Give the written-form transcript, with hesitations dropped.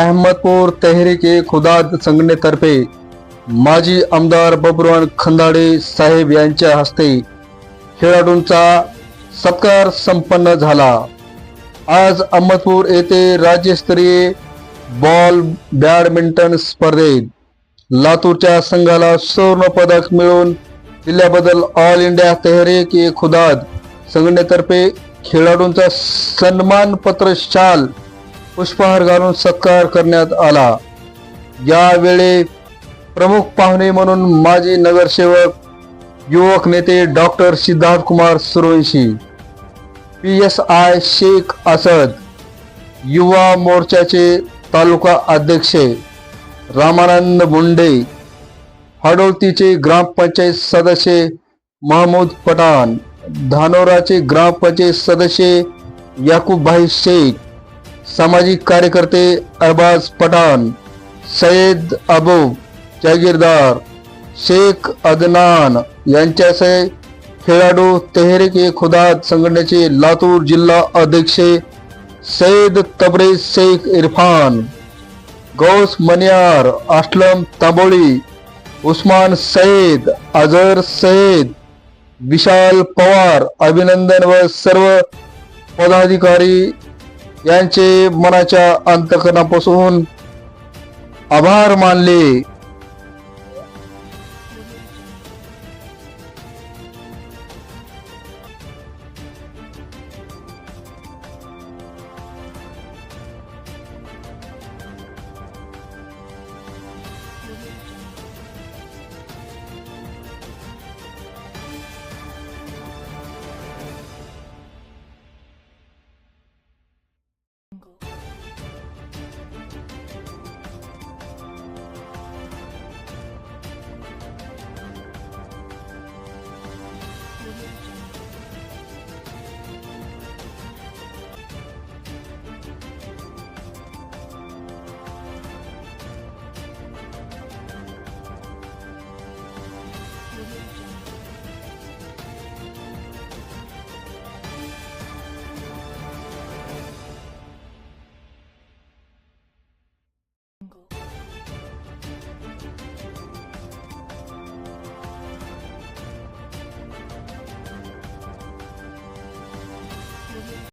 अहमदपूर तहरीके खुदाद संघटनेतर्फे माजी आमदार बबुराव खंदाडे साहेब यांच्या हस्ते खेळाडूंचा सत्कार संपन्न झाला। आज अहमदपूर येथे राज्यस्तरीय बॉल बॅडमिंटन स्पर्धेत लातूरच्या संघाला सुवर्ण पदक मिळवून दिल्याबद्दल ऑल इंडिया तहरीके खुदाद संघटनेतर्फे खेळाडूंचा सन्मान पत्र, शाल, पुष्पहार घालून सत्कार करण्यात आला। यावेळी प्रमुख पाहुणे म्हणून माजी नगरसेवक युवक नेते डॉक्टर सिद्धार्थ कुमार सुरवंशी, PSI शेख असद, युवा मोर्चाचे तालुका अध्यक्ष रामानंद मुंडे, हाडोळतीचे ग्रामपंचायत सदस्य महमूद पठाण, धानोराचे ग्रामपंचायत सदस्य याकूब भाई शेख, सामाजिक कार्यकर्ते अरबाज पठाण, सैयद अबू जागीरदार, शेख अदनान यांच्यासह खेळाडू तहरीके खुदाद संघटनेचे लातूर जिल्हा अध्यक्ष सैयद तबरेज शेख इरफान, गौस मनियार, असलम तांबोळी, उस्मान सैद, अजहर सैद, विशाल पवार, अभिनंदन व सर्व पदाधिकारी यांचे मनाच्या अंतःकरणापासून आभार मानले।